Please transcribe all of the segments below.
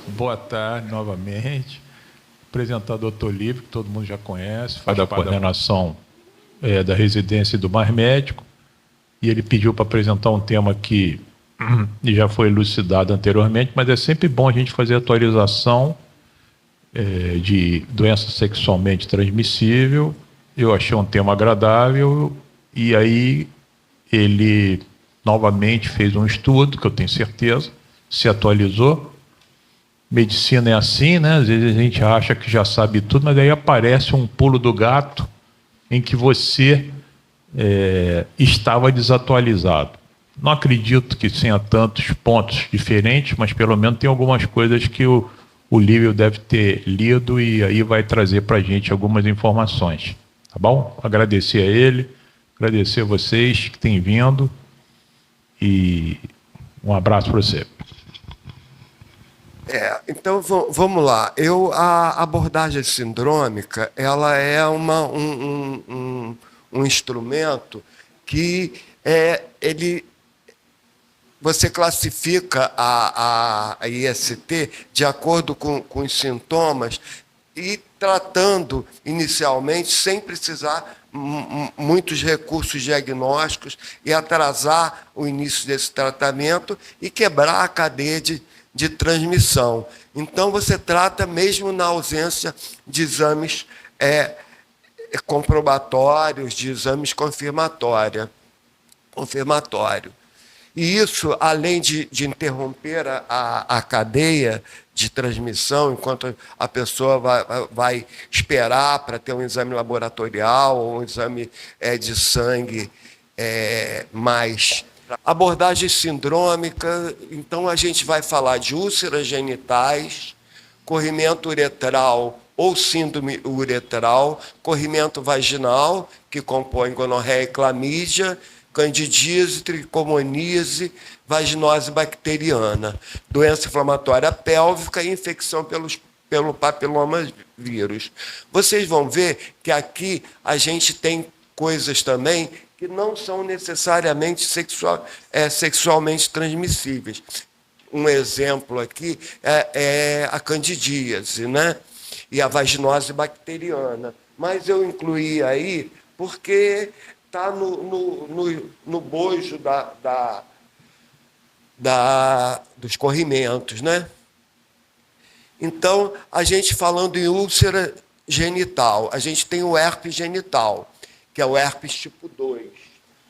Boa tarde novamente. Apresentador Tolívio, que todo mundo já conhece, faz da coordenação da residência do Mais Médico, e ele pediu para apresentar um tema que já foi elucidado anteriormente, mas é sempre bom a gente fazer atualização de doença sexualmente transmissível. Eu achei um tema agradável, e aí ele novamente fez um estudo, que eu tenho certeza, se atualizou. Medicina é assim, né? Às vezes a gente acha que já sabe tudo, mas aí aparece um pulo do gato em que você estava desatualizado. Não acredito que tenha tantos pontos diferentes, mas pelo menos tem algumas coisas que o Lívio deve ter lido e aí vai trazer para a gente algumas informações. Tá bom? Agradecer a ele, agradecer a vocês que têm vindo e um abraço para você. Então vamos lá. A abordagem sindrômica, ela é um instrumento que você classifica a IST de acordo com os sintomas e tratando inicialmente sem precisar muitos recursos diagnósticos e atrasar o início desse tratamento e quebrar a cadeia de transmissão. Então, você trata mesmo na ausência de exames comprobatórios, de exames confirmatórios. E isso, além de interromper a cadeia de transmissão, enquanto a pessoa vai esperar para ter um exame laboratorial ou um exame de sangue mais. Abordagem sindrômica, então a gente vai falar de úlceras genitais, corrimento uretral ou síndrome uretral, corrimento vaginal, que compõe gonorreia e clamídia, candidíase, tricomoníase, vaginose bacteriana, doença inflamatória pélvica e infecção pelo papiloma vírus. Vocês vão ver que aqui a gente tem coisas também que não são necessariamente sexualmente transmissíveis. Um exemplo aqui é a candidíase, né? E a vaginose bacteriana. Mas eu incluí aí porque está no bojo dos corrimentos, né? Então, a gente falando em úlcera genital, a gente tem o herpes genital, que é o herpes tipo 2.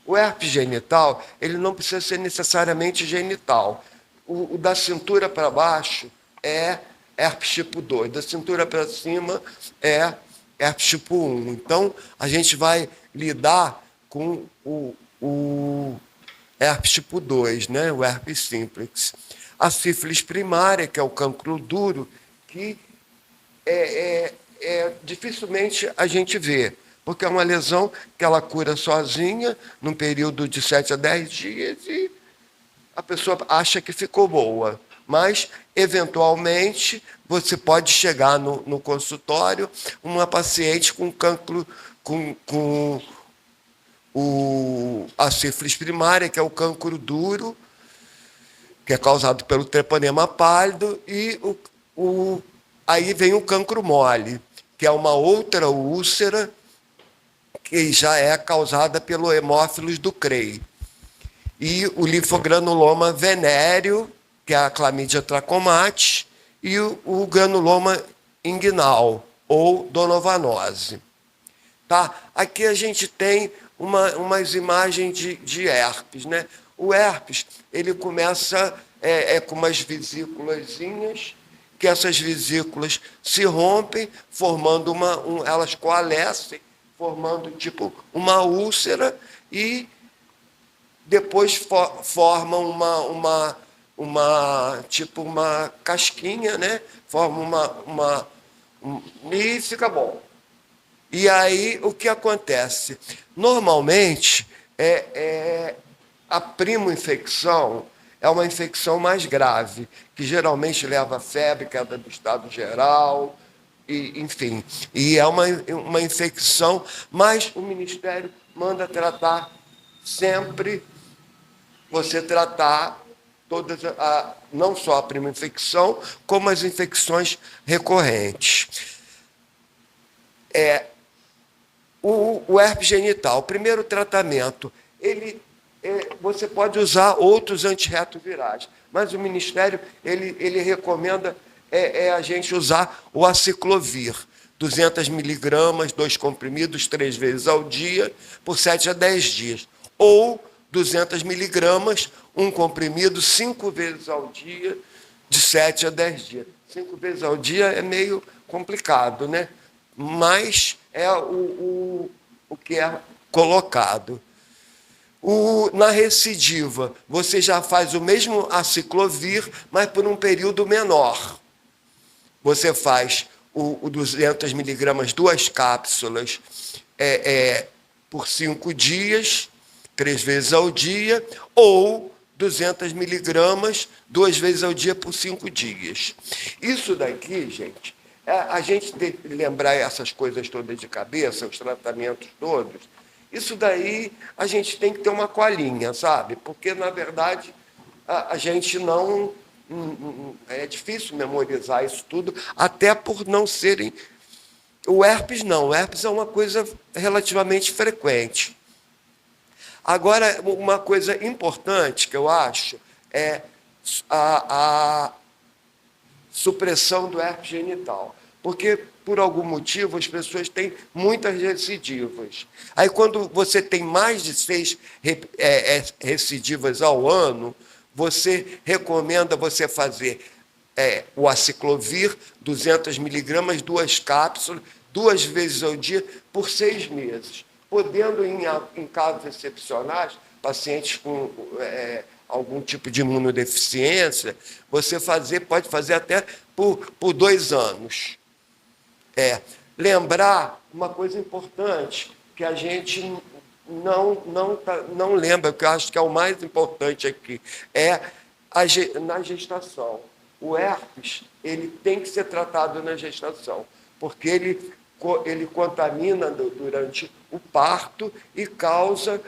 O herpes genital, ele não precisa ser necessariamente genital. O da cintura para baixo é herpes tipo 2, da cintura para cima é herpes tipo 1. Então, a gente vai lidar com o herpes tipo 2, né? O herpes simplex. A sífilis primária, que é o cancro duro, que dificilmente a gente vê, porque é uma lesão que ela cura sozinha, num período de 7 a 10 dias, e a pessoa acha que ficou boa. Mas, eventualmente, você pode chegar no consultório, uma paciente com cancro, com a sífilis primária, que é o cancro duro, que é causado pelo treponema pálido, e aí vem o cancro mole, que é uma outra úlcera que já é causada pelo hemófilos do Crey. E o linfogranuloma venéreo, que é a clamídia trachomatis, e o granuloma inguinal, ou donovanose. Tá? Aqui a gente tem umas imagens de herpes, né? O herpes, ele começa com umas vesículazinhas, que essas vesículas se rompem, formando elas coalescem, formando tipo uma úlcera, e depois formam tipo uma casquinha, né? Forma e fica bom. E aí, o que acontece? Normalmente, a primo-infecção é uma infecção mais grave, que geralmente leva a febre, queda do estado geral, enfim. E é uma infecção, mas o Ministério manda tratar sempre, você tratar não só a primeira infecção, como as infecções recorrentes. O herpes genital, o primeiro tratamento, você pode usar outros antirretrovirais, mas o Ministério ele recomenda a gente usar o aciclovir, 200 miligramas, 2 comprimidos, 3 vezes ao dia, por 7 a 10 dias. Ou 200 miligramas, 1 comprimido, 5 vezes ao dia, de 7 a 10 dias. 5 vezes ao dia é meio complicado, né? Mas é o que é colocado. Na recidiva, você já faz o mesmo aciclovir, mas por um período menor. Você faz o 200 miligramas, 2 cápsulas, por 5 dias, 3 vezes ao dia, ou 200 miligramas, 2 vezes ao dia por 5 dias. Isso daqui, gente, a gente tem que lembrar essas coisas todas de cabeça, os tratamentos todos. Isso daí a gente tem que ter uma colinha, sabe? Porque, na verdade, a gente não... É difícil memorizar isso tudo, até por não serem... O herpes não, o herpes é uma coisa relativamente frequente. Agora, uma coisa importante que eu acho é a supressão do herpes genital. Porque, por algum motivo, as pessoas têm muitas recidivas. Aí, quando você tem mais de 6 recidivas ao ano, você recomenda você fazer o aciclovir, 200 miligramas, 2 cápsulas, 2 vezes ao dia, por 6 meses. Podendo, em casos excepcionais, pacientes com algum tipo de imunodeficiência, você pode fazer até por 2 anos. Lembrar uma coisa importante, que a gente não lembra, que eu acho que é o mais importante aqui, na gestação. O herpes, ele tem que ser tratado na gestação, porque ele contamina durante o parto e causa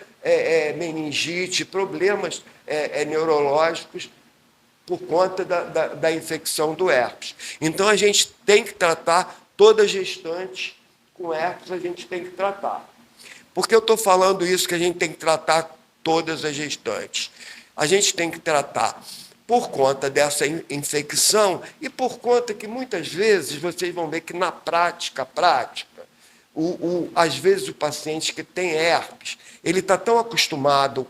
meningite, problemas neurológicos por conta da infecção do herpes. Então, a gente tem que tratar toda gestante com herpes, a gente tem que tratar. Por que eu estou falando isso, que a gente tem que tratar todas as gestantes? A gente tem que tratar por conta dessa infecção e por conta que, muitas vezes, vocês vão ver que, na prática, às vezes o paciente que tem herpes, ele está tão acostumado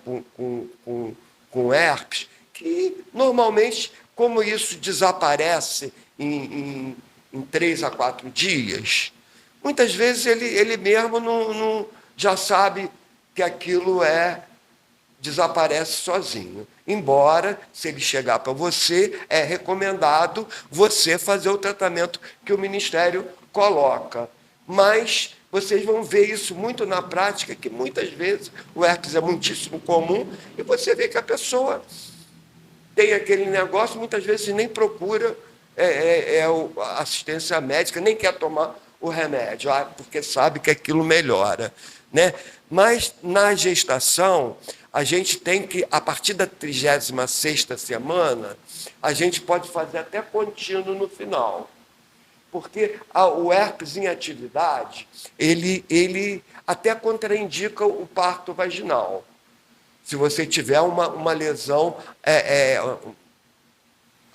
com herpes que, normalmente, como isso desaparece em 3 a 4 dias, muitas vezes ele mesmo não já sabe que aquilo desaparece sozinho. Embora, se ele chegar para você, é recomendado você fazer o tratamento que o Ministério coloca. Mas vocês vão ver isso muito na prática, que muitas vezes o herpes é muitíssimo comum, e você vê que a pessoa tem aquele negócio, muitas vezes nem procura assistência médica, nem quer tomar o remédio, porque sabe que aquilo melhora, né? Mas, na gestação, a gente tem que, a partir da 36ª semana, a gente pode fazer até contínuo no final. Porque o herpes em atividade, ele até contraindica o parto vaginal. Se você tiver uma lesão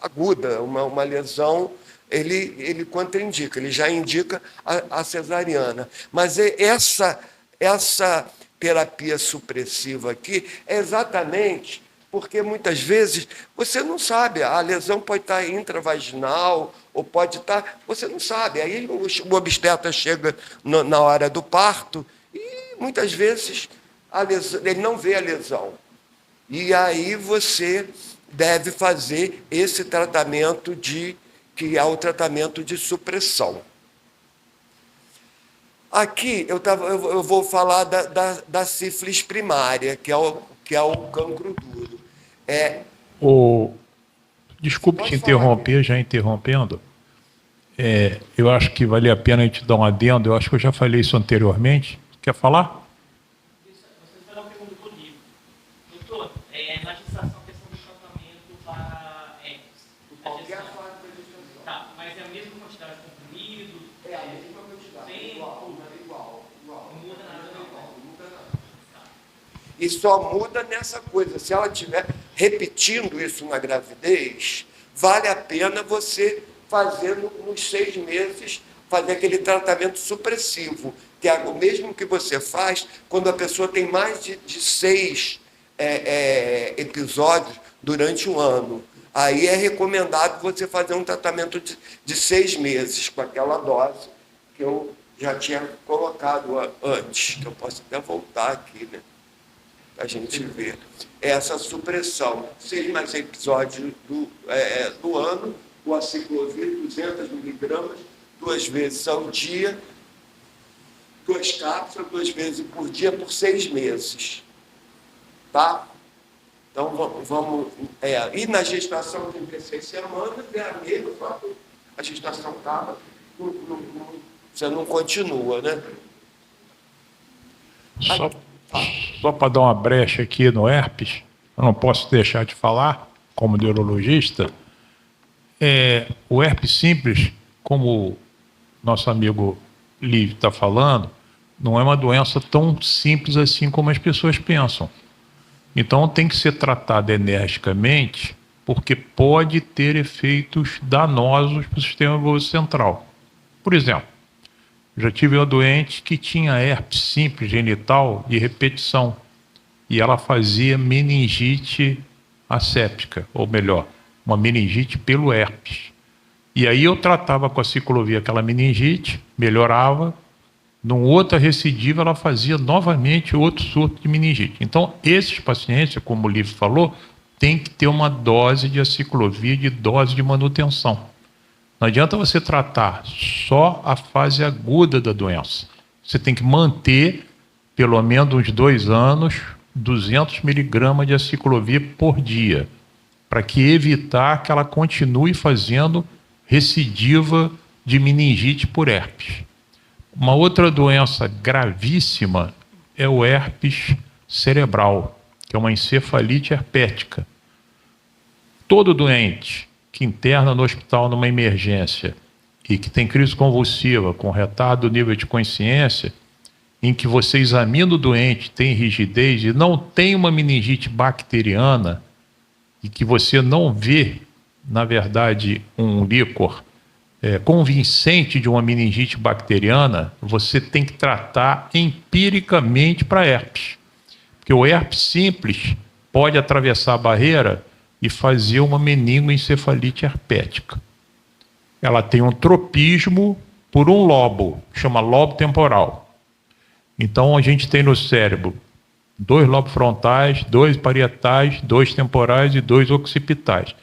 aguda, uma lesão, ele contraindica, ele já indica a cesariana. Mas essa terapia supressiva aqui é exatamente porque, muitas vezes, você não sabe, a lesão pode estar intravaginal, ou pode estar, você não sabe. Aí o obstetra chega na hora do parto e, muitas vezes, ele não vê a lesão. E aí você deve fazer esse tratamento que é o tratamento de supressão. Aqui eu vou falar da sífilis primária, que é o cancro duro. Desculpe te interromper, já interrompendo. Eu acho que vale a pena a gente dar um adendo. Eu acho que eu já falei isso anteriormente. Quer falar? Você vai dar uma pergunta do livro. Doutor, na gestação, a questão do tratamento E só muda nessa coisa. Se ela estiver repetindo isso na gravidez, vale a pena você fazer nos 6 meses, fazer aquele tratamento supressivo, que é o mesmo que você faz quando a pessoa tem mais de 6 episódios durante um ano. Aí é recomendado você fazer um tratamento de 6 meses, com aquela dose que eu já tinha colocado antes, que eu posso até voltar aqui, né? Para a gente ver. Essa supressão, 6 mais episódios do ano, o aciclovir, 200 miligramas, 2 vezes ao dia, 2 cápsulas, 2 vezes por dia, por 6 meses. Tá? Então, vamos... e na gestação de 16 semanas, é a mesma, só que a gestação acaba, você não continua, né? Só para dar uma brecha aqui no herpes, eu não posso deixar de falar, como neurologista, o herpes simples, como nosso amigo Lívio está falando, não é uma doença tão simples assim como as pessoas pensam. Então tem que ser tratada energicamente, porque pode ter efeitos danosos para o sistema nervoso central. Por exemplo, já tive uma doente que tinha herpes simples genital de repetição e ela fazia meningite asséptica, ou melhor, uma meningite pelo herpes. E aí eu tratava com a ciclovia aquela meningite, melhorava, num outra recidiva ela fazia novamente outro surto de meningite. Então esses pacientes, como o Lívio falou, tem que ter uma dose de aciclovir, de dose de manutenção. Não adianta você tratar só a fase aguda da doença. Você tem que manter, pelo menos uns 2 anos, 200 miligramas de aciclovir por dia, para que evitar que ela continue fazendo recidiva de meningite por herpes. Uma outra doença gravíssima é o herpes cerebral, que é uma encefalite herpética. Todo doente que interna no hospital numa emergência e que tem crise convulsiva com retardo do nível de consciência, em que você examina o doente, tem rigidez e não tem uma meningite bacteriana e que você não vê, na verdade, um líquor convincente de uma meningite bacteriana, você tem que tratar empiricamente para herpes. Porque o herpes simples pode atravessar a barreira e fazer uma meningoencefalite herpética. Ela tem um tropismo por um lobo, chama lobo temporal. Então a gente tem no cérebro 2 lobos frontais, 2 parietais, 2 temporais e 2 occipitais.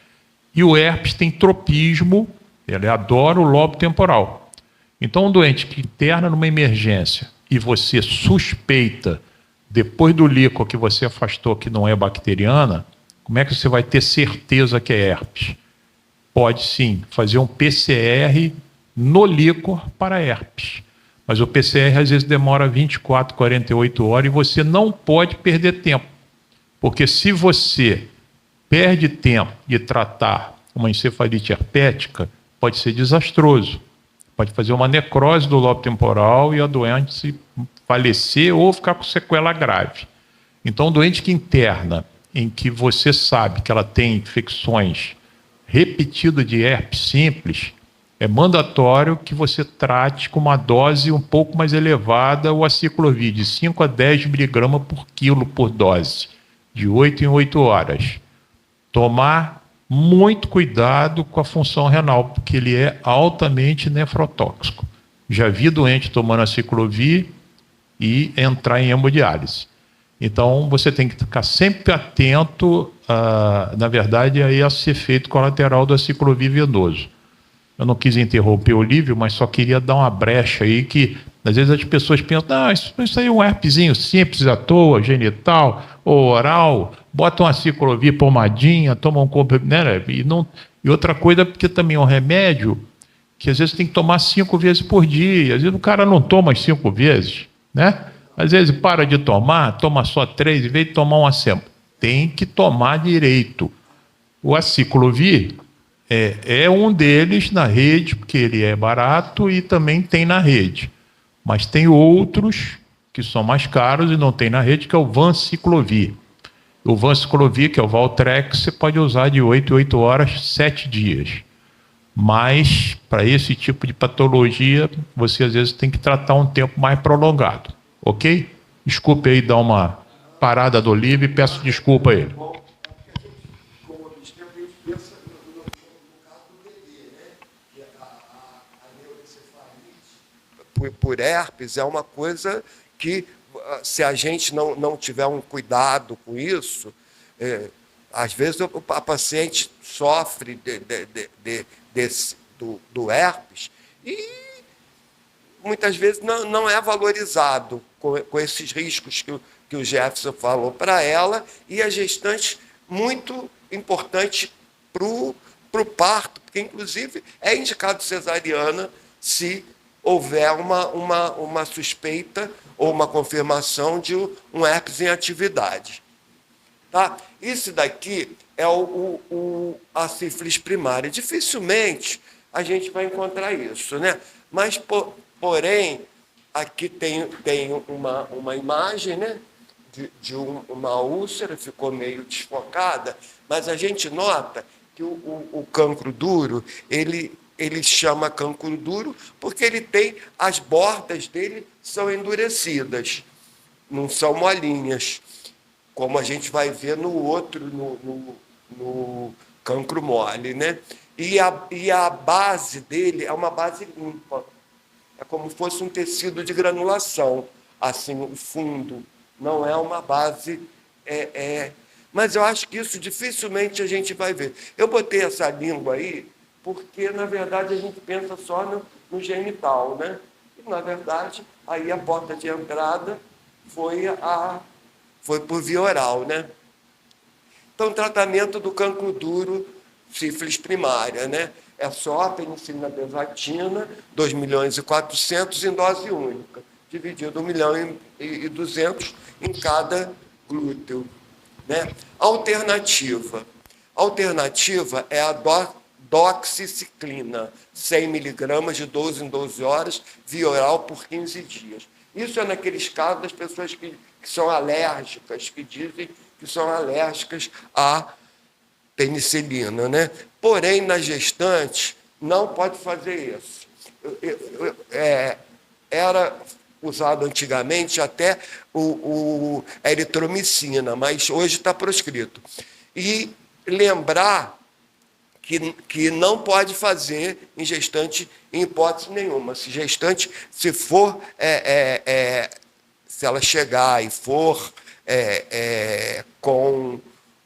E o herpes tem tropismo, ele adora o lobo temporal. Então um doente que interna numa emergência e você suspeita, depois do líquor que você afastou que não é bacteriana, como é que você vai ter certeza que é herpes? Pode sim fazer um PCR no líquor para herpes. Mas o PCR às vezes demora 24, 48 horas e você não pode perder tempo. Porque se você perde tempo de tratar uma encefalite herpética, pode ser desastroso. Pode fazer uma necrose do lobo temporal e a doente falecer ou ficar com sequela grave. Então, um doente que interna, em que você sabe que ela tem infecções repetidas de herpes simples, é mandatório que você trate com uma dose um pouco mais elevada o aciclovir, de 5 a 10 miligramas por quilo por dose, de 8 em 8 horas. Tomar muito cuidado com a função renal, porque ele é altamente nefrotóxico. Já vi doente tomando aciclovir e entrar em hemodiálise. Então, você tem que ficar sempre atento, na verdade, a esse efeito colateral do aciclovir venoso. Eu não quis interromper o Lívio, mas só queria dar uma brecha aí que, às vezes, as pessoas pensam, isso aí é um herpesinho simples à toa, genital ou oral, bota um aciclovir pomadinha, toma um comprimido, né? E outra coisa, porque também é um remédio que, às vezes, tem que tomar 5 vezes por dia. Às vezes, o cara não toma as 5 vezes, né? Às vezes, para de tomar, toma só 3, em vez de tomar uma semana. Tem que tomar direito. O aciclovir é um deles na rede, porque ele é barato e também tem na rede. Mas tem outros que são mais caros e não tem na rede, que é o Vanciclovir. O Vanciclovir, que é o Valtrex, você pode usar de 8 em 8 horas, 7 dias. Mas, para esse tipo de patologia, você às vezes tem que tratar um tempo mais prolongado. Ok? Desculpe aí dar uma parada do Olívio e peço desculpa a ele. Por herpes é uma coisa que, se a gente não tiver um cuidado com isso, às vezes a paciente sofre do herpes e muitas vezes não é valorizado com esses riscos que o Jefferson falou para ela, e a gestante muito importante para o parto, porque inclusive é indicado cesariana se houver uma suspeita ou uma confirmação de um herpes em atividade. Tá? Isso daqui é a sífilis primária. Dificilmente a gente vai encontrar isso, né? Mas, porém, aqui tem uma imagem, né, de uma úlcera, ficou meio desfocada, mas a gente nota que o cancro duro, ele chama cancro duro porque ele tem, as bordas dele são endurecidas, não são molinhas, como a gente vai ver no outro, no cancro mole, né? E a base dele é uma base limpa, é como se fosse um tecido de granulação, assim, o fundo, não é uma base... Mas eu acho que isso dificilmente a gente vai ver. Eu botei essa língua aí porque, na verdade, a gente pensa só no genital, né? E, na verdade, aí a porta de entrada foi por via oral, né? Então, tratamento do cancro duro, sífilis primária, né? É só a penicilina benzatina, 2.400.000 em dose única, dividido 1.200.000 em cada glúteo, né? Alternativa é a doxiciclina, 100 miligramas de 12 em 12 horas, via oral por 15 dias. Isso é naqueles casos das pessoas que são alérgicas, que dizem que são alérgicas à penicilina, né? Porém, na gestante, não pode fazer isso. Era usado antigamente até o eritromicina, mas hoje está proscrito. E lembrar que não pode fazer em gestante em hipótese nenhuma. Se gestante, se ela chegar e for com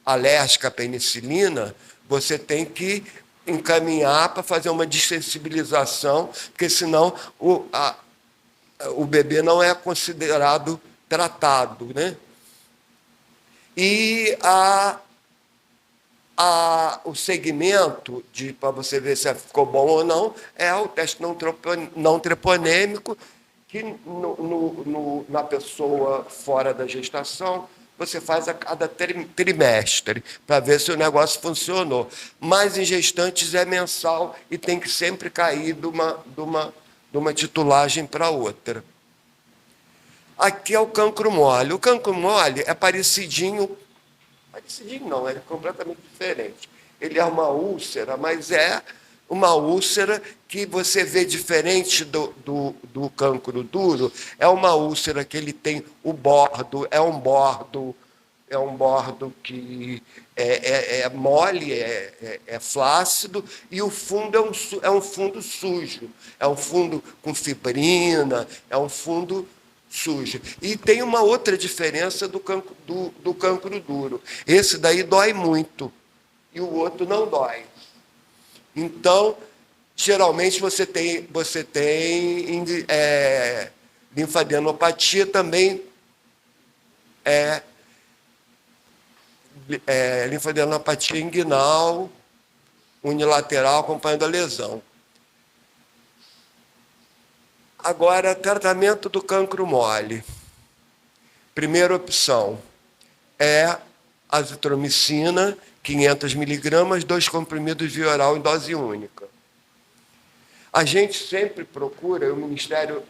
alérgica à penicilina, você tem que encaminhar para fazer uma dessensibilização, porque senão o bebê não é considerado tratado, né? E o segmento, para você ver se ficou bom ou não, é o teste não treponêmico, que na pessoa fora da gestação, você faz a cada trimestre, para ver se o negócio funcionou. Mas em gestantes é mensal e tem que sempre cair de uma titulagem para outra. Aqui é o cancro mole. O cancro mole é parecidinho não, é completamente diferente. Ele é uma úlcera, mas é uma úlcera que você vê diferente do cancro duro. É uma úlcera que ele tem o bordo, é um bordo que é mole, é flácido, e o fundo é um fundo sujo, é um fundo com fibrina, é um fundo sujo. E tem uma outra diferença do cancro duro. Esse daí dói muito, e o outro não dói. Então, geralmente você tem linfadenopatia também, linfadenopatia inguinal, unilateral, acompanhando a lesão. Agora, tratamento do cancro mole. Primeira opção é azitromicina, 500 miligramas, 2 comprimidos via oral em dose única. A gente sempre procura, o Ministério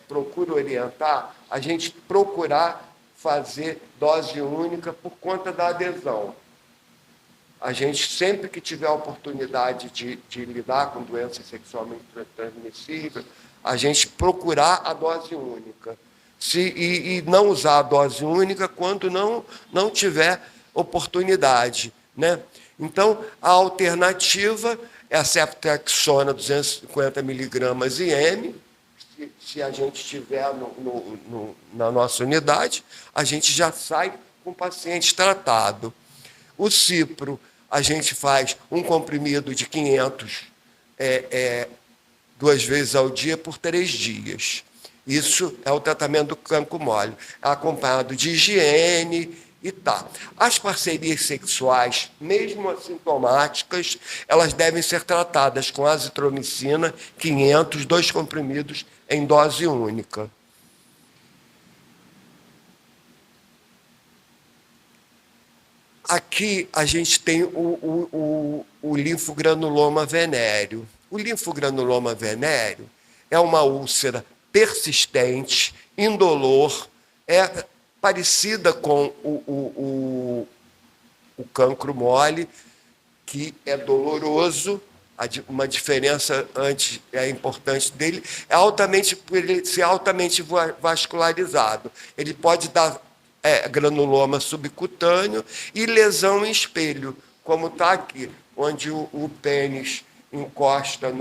procura orientar, a gente procurar fazer dose única por conta da adesão. A gente, sempre que tiver a oportunidade de lidar com doenças sexualmente transmissíveis, a gente procurar a dose única. E não usar a dose única quando não tiver oportunidade, né? Então, a alternativa é a ceftriaxona 250 miligramas IM. Se a gente tiver na nossa unidade, a gente já sai com o paciente tratado. O cipro, a gente faz um comprimido de 500 2 vezes ao dia por 3 dias. Isso é o tratamento do cancro mole, acompanhado de higiene e tá. As parcerias sexuais, mesmo assintomáticas, elas devem ser tratadas com azitromicina 500, 2 comprimidos em dose única. Aqui a gente tem o linfogranuloma venéreo. O linfogranuloma venéreo é uma úlcera persistente, indolor, é parecida com o cancro mole, que é doloroso. Uma diferença importante dele por ele ser altamente vascularizado. Ele pode dar granuloma subcutâneo e lesão em espelho, como está aqui, onde o pênis encosta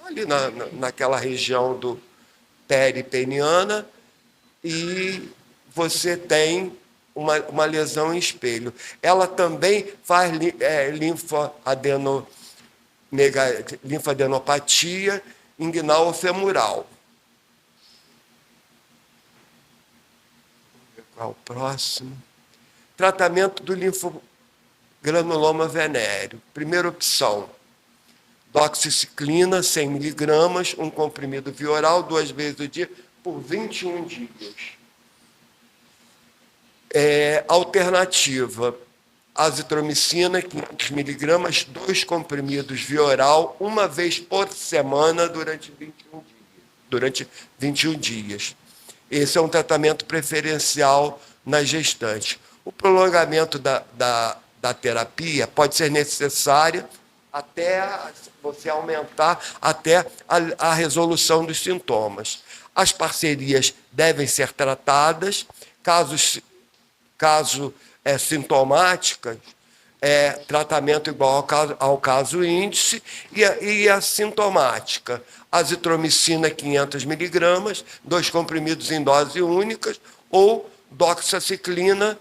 ali naquela região do peripeniana, e você tem uma lesão em espelho. Ela também faz linfadenopatia inguinal ou femoral. Qual o próximo? Tratamento do linfogranuloma venéreo. Primeira opção, doxiciclina, 100 miligramas, um comprimido via oral, 2 vezes ao dia, por 21 dias. Alternativa, azitromicina, 500 miligramas, 2 comprimidos via oral, 1 vez por semana durante 21 dias. Esse é um tratamento preferencial na gestante. O prolongamento da terapia pode ser necessário até você aumentar até a resolução dos sintomas. As parcerias devem ser tratadas, caso sintomáticas, tratamento igual ao caso índice, e a sintomática, azitromicina 500 miligramas, 2 comprimidos em dose única, ou doxiciclina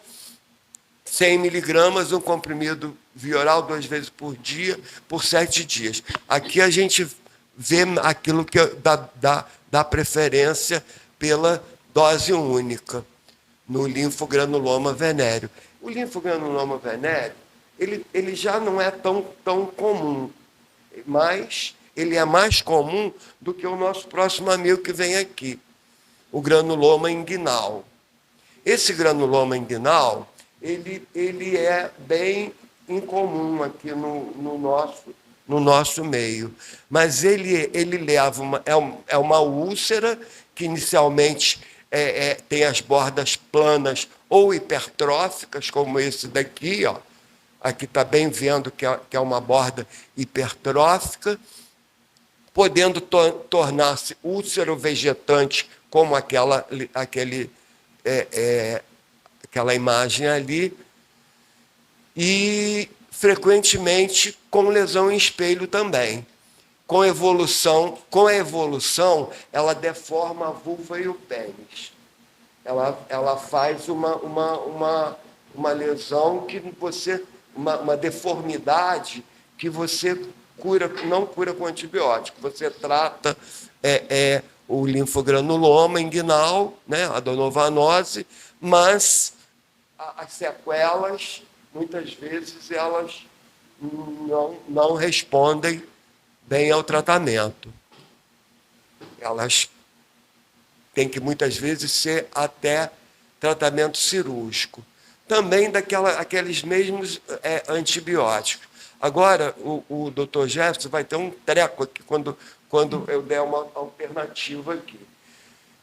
100 miligramas, um comprimido via oral 2 vezes por dia, por 7 dias. Aqui a gente vê aquilo que dá preferência pela dose única no linfogranuloma venéreo. O linfogranuloma venéreo, ele já não é tão comum, mas ele é mais comum do que o nosso próximo amigo que vem aqui, o granuloma inguinal. Esse granuloma inguinal, ele é bem incomum aqui no nosso meio, mas ele leva uma úlcera que inicialmente tem as bordas planas ou hipertróficas, como esse daqui, ó. Aqui está bem vendo que é uma borda hipertrófica, podendo tornar-se úlcero vegetante, como aquela imagem ali, e frequentemente com lesão em espelho também. Com a evolução, ela deforma a vulva e o pênis. Ela faz uma lesão que você, uma deformidade que você não cura com antibiótico. Você trata o linfogranuloma inguinal, né, a adonovanose, mas as sequelas, muitas vezes, elas não respondem bem ao tratamento. Elas têm que, muitas vezes, ser até tratamento cirúrgico. Também aqueles mesmos antibióticos. Agora, o doutor Jefferson vai ter um treco aqui quando eu der uma alternativa aqui.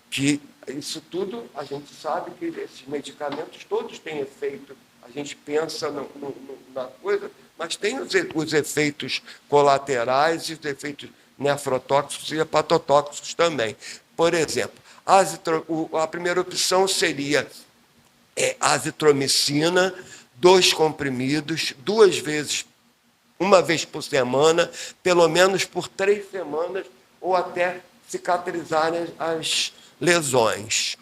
Que isso tudo, a gente sabe que esses medicamentos todos têm efeito, a gente pensa na coisa, mas tem os efeitos colaterais e os efeitos nefrotóxicos e hepatotóxicos também. Por exemplo, a primeira opção seria azitromicina, 2 comprimidos, 2 vezes, 1 vez por semana, pelo menos por 3 semanas, ou até cicatrizarem as lesões.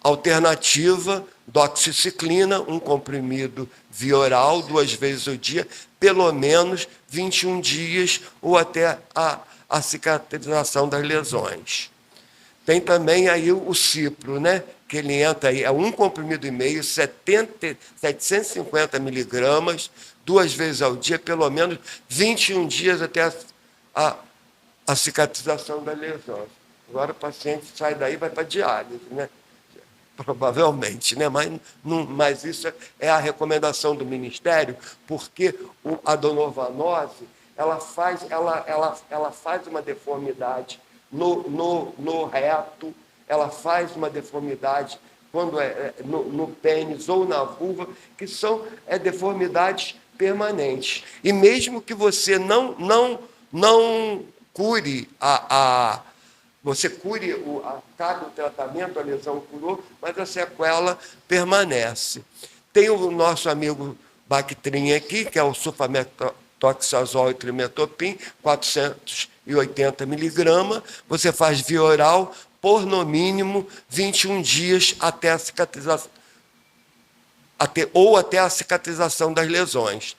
Alternativa, doxiciclina, 1 comprimido via oral, 2 vezes ao dia, pelo menos 21 dias, ou até a cicatrização das lesões. Tem também aí o cipro, né? Que ele entra aí, é 1 comprimido e meio, 750 miligramas, 2 vezes ao dia, pelo menos 21 dias até a cicatrização das lesões. Agora o paciente sai daí e vai para a diálise, né? Provavelmente, né? Mas isso é a recomendação do Ministério, porque a donovanose, ela faz uma deformidade no reto, ela faz uma deformidade quando no pênis ou na vulva, que são deformidades permanentes. E mesmo que você não cure você cure, acaba o tratamento, a lesão curou, mas a sequela permanece. Tem o nosso amigo Bactrim aqui, que é o sulfamethoxazol e trimetopim, 480 miligramas, você faz via oral por, no mínimo, 21 dias até a cicatrização, até a cicatrização das lesões.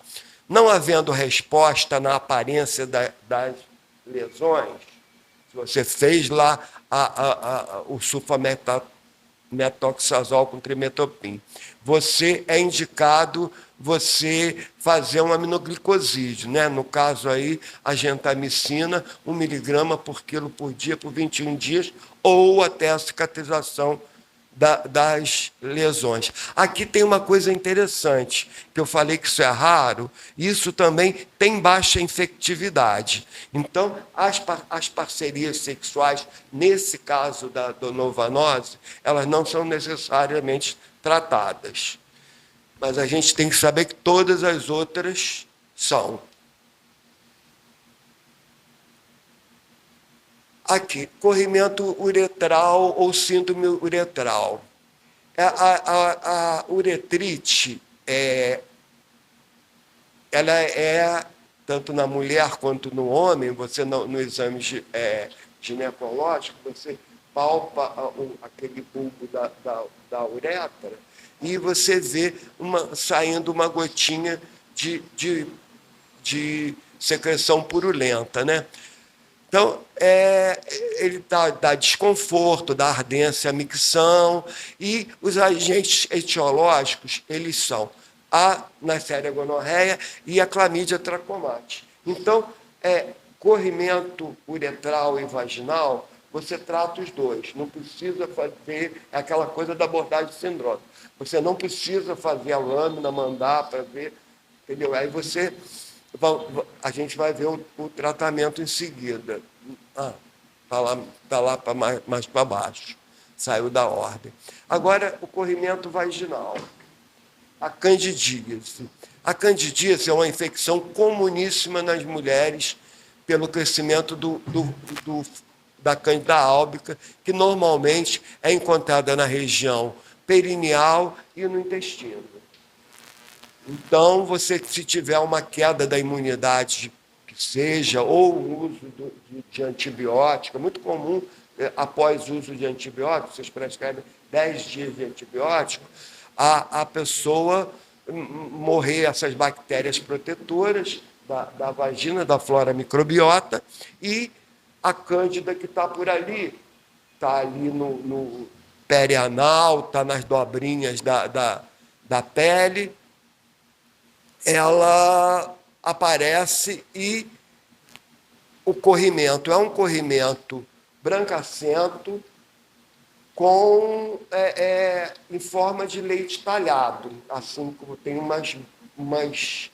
Não havendo resposta na aparência das lesões, se você fez lá o sulfamethoxazol com trimetopim, você é indicado você fazer um aminoglicosídeo, né? No caso aí, a gentamicina, 1 miligrama por quilo por dia, por 21 dias, ou até a cicatrização das lesões. Aqui tem uma coisa interessante, que eu falei que isso é raro, isso também tem baixa infectividade. Então, as parcerias sexuais, nesse caso da donovanose, elas não são necessariamente tratadas. Mas a gente tem que saber que todas as outras são. Aqui, corrimento uretral ou síndrome uretral. A uretrite, ela tanto na mulher quanto no homem, você no exame ginecológico, você palpa aquele bulbo da uretra e você vê saindo uma gotinha de secreção purulenta, né? Então, ele dá desconforto, dá ardência, micção, e os agentes etiológicos, eles são a Neisseria gonorreia e a clamídia tracomate. Então, corrimento uretral e vaginal, você trata os dois, não precisa fazer aquela coisa da abordagem sindrômica. Você não precisa fazer a lâmina, mandar para ver, entendeu? Aí a gente vai ver o tratamento em seguida. Está lá mais para baixo. Saiu da ordem. Agora, o corrimento vaginal. A candidíase. A candidíase é uma infecção comuníssima nas mulheres pelo crescimento da Cândida álbica, que normalmente é encontrada na região perineal e no intestino. Então, se tiver uma queda da imunidade, que seja, ou o uso de antibiótico, é muito comum, após o uso de antibiótico, vocês prescrevem 10 dias de antibiótico, a pessoa morrer essas bactérias protetoras da vagina, da flora microbiota, e a cândida que está por ali, está ali no perianal, está nas dobrinhas da pele, ela aparece e o corrimento é um corrimento brancacento em forma de leite talhado, assim como tem umas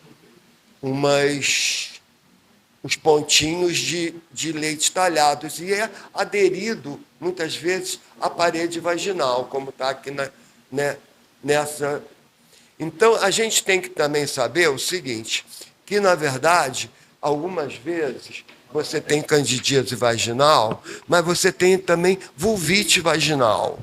os pontinhos de leite talhados, e é aderido, muitas vezes, à parede vaginal, como está aqui nessa. Então, a gente tem que também saber o seguinte, que, na verdade, algumas vezes você tem candidíase vaginal, mas você tem também vulvite vaginal.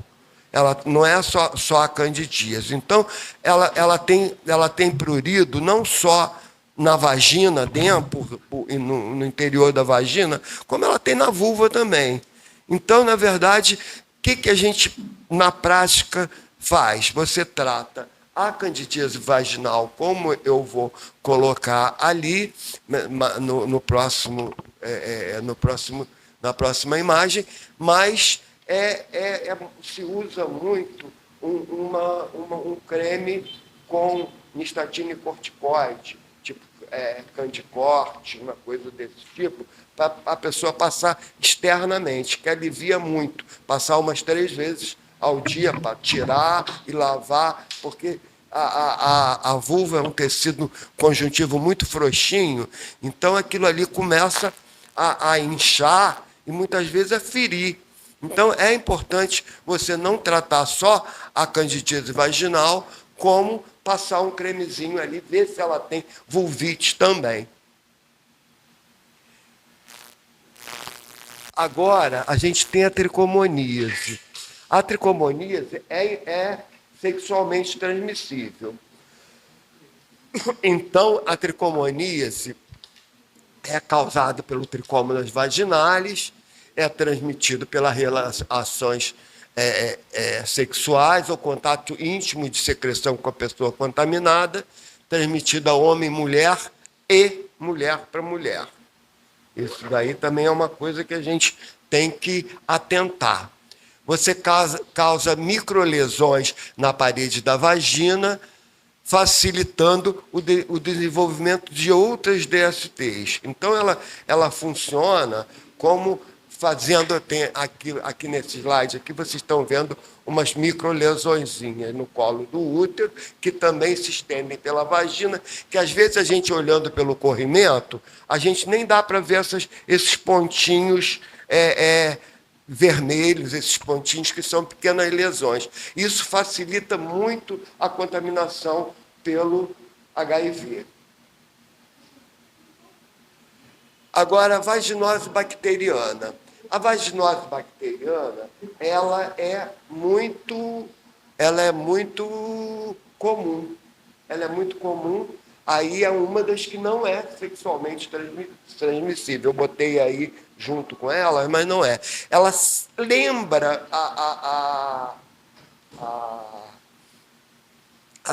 Ela não é só a candidíase. Então, ela tem prurido não só na vagina, dentro, no interior da vagina, como ela tem na vulva também. Então, na verdade, o que a gente, na prática, faz? Você trata a candidíase vaginal, como eu vou colocar ali na próxima imagem, mas se usa muito um creme com nistatina e corticoide, tipo Candicorte, uma coisa desse tipo, para a pessoa passar externamente, que alivia muito, passar umas 3 vezes ao dia para tirar e lavar, porque a vulva é um tecido conjuntivo muito frouxinho, então aquilo ali começa a inchar e muitas vezes a ferir. Então é importante você não tratar só a candidíase vaginal, como passar um cremezinho ali, ver se ela tem vulvite também. Agora, a gente tem a tricomoníase. A tricomoníase é sexualmente transmissível. Então, a tricomoníase é causada pelo tricômonas vaginalis, é transmitido pelas relações sexuais ou contato íntimo de secreção com a pessoa contaminada, transmitido a homem e mulher para mulher. Isso daí também é uma coisa que a gente tem que atentar. Você causa microlesões na parede da vagina, facilitando o desenvolvimento de outras DSTs. Então, ela funciona como fazendo, tem aqui nesse slide, aqui vocês estão vendo umas microlesõezinhas no colo do útero, que também se estendem pela vagina, que às vezes a gente olhando pelo corrimento, a gente nem dá para ver esses pontinhos vermelhos, esses pontinhos que são pequenas lesões. Isso facilita muito a contaminação pelo HIV. Agora, a vaginose bacteriana. A vaginose bacteriana, ela é muito comum. Ela é muito comum, aí é uma das que não é sexualmente transmissível. Eu botei aí junto com ela, mas não é. Ela lembra a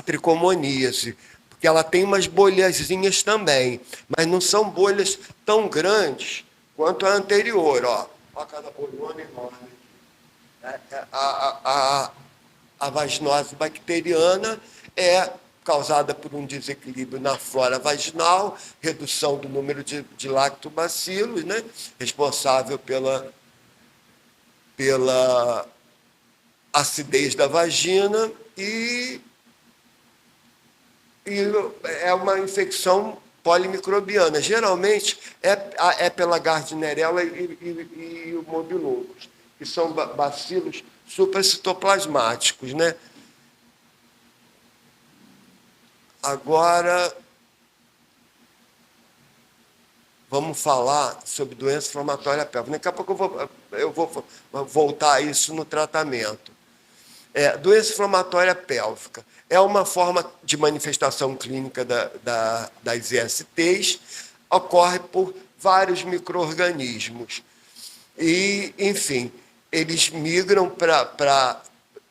tricomoníase, porque ela tem umas bolhazinhas também, mas não são bolhas tão grandes quanto a anterior. Ó cada bolhona enorme. A vaginose bacteriana é causada por um desequilíbrio na flora vaginal, redução do número de lactobacilos, né, responsável pela acidez da vagina, e é uma infecção polimicrobiana. Geralmente é pela Gardnerella e o Mobilocus, que são bacilos supracitoplasmáticos, né? Agora, vamos falar sobre doença inflamatória pélvica. Daqui a pouco eu vou voltar a isso no tratamento. Doença inflamatória pélvica é uma forma de manifestação clínica das ISTs, ocorre por vários micro-organismos. E, enfim, eles migram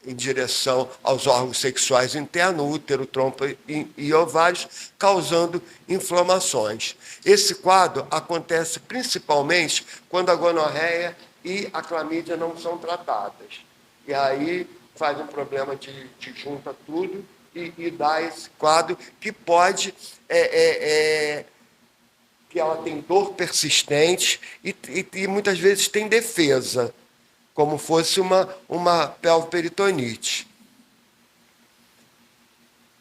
em direção aos órgãos sexuais internos, útero, trompa e ovários, causando inflamações. Esse quadro acontece principalmente quando a gonorreia e a clamídia não são tratadas. E aí faz um problema de junta tudo e dá esse quadro que pode... que ela tem dor persistente e muitas vezes tem defesa, como fosse uma pelvoperitonite.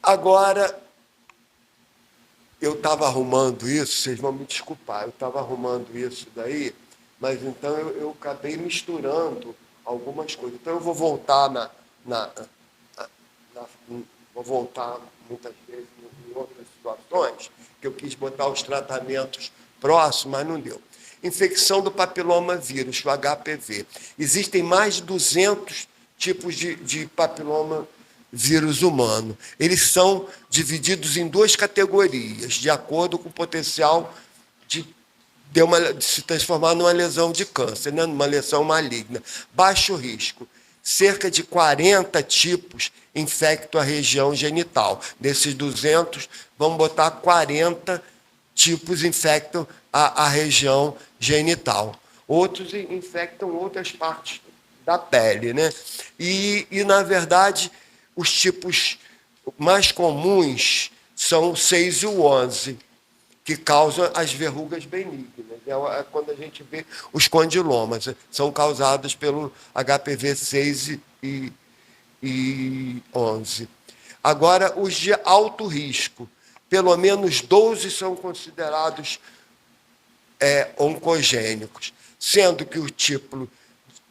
Agora, eu estava arrumando isso, vocês vão me desculpar, eu estava arrumando isso daí, mas então eu acabei misturando algumas coisas. Então eu vou voltar na, vou voltar muitas vezes em outras situações, que eu quis botar os tratamentos próximos, mas não deu. Infecção do papiloma vírus, o HPV. Existem mais de 200 tipos de papiloma vírus humano. Eles são divididos em duas categorias, de acordo com o potencial de se transformar numa lesão de câncer, né? Numa lesão maligna. Baixo risco. Cerca de 40 tipos infectam a região genital. Desses 200, vamos botar 40 tipos infectam a região genital. Outros infectam outras partes da pele, né? E na verdade, os tipos mais comuns são o 6 e o 11, que causam as verrugas benignas. É quando a gente vê os condilomas, são causados pelo HPV 6 e 11. Agora, os de alto risco, pelo menos 12 são considerados oncogênicos, sendo que o tipo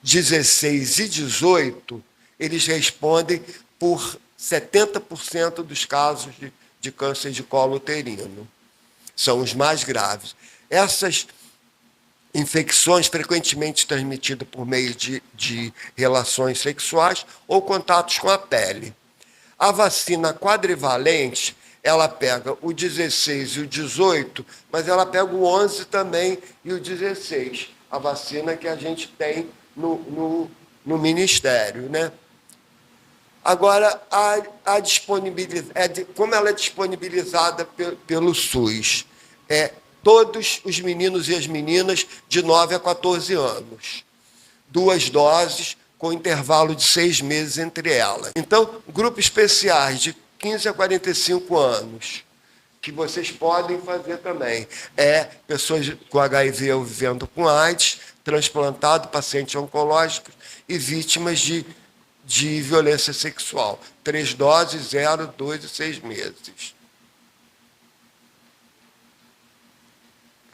16 e 18, eles respondem por 70% dos casos de câncer de colo uterino. São os mais graves. Essas infecções frequentemente transmitidas por meio de relações sexuais ou contatos com a pele. A vacina quadrivalente, ela pega o 16 e o 18, mas ela pega o 11 também e o 16, a vacina que a gente tem no Ministério, né? Agora, a disponibilidade, como ela é disponibilizada pelo SUS? Todos os meninos e as meninas de 9 a 14 anos. 2 doses, com intervalo de 6 meses entre elas. Então, grupos especiais de 15 a 45 anos, que vocês podem fazer também. Pessoas com HIV ou vivendo com AIDS, transplantado, pacientes oncológicos e vítimas de violência sexual. 3 doses, 0, 2 e 6 meses.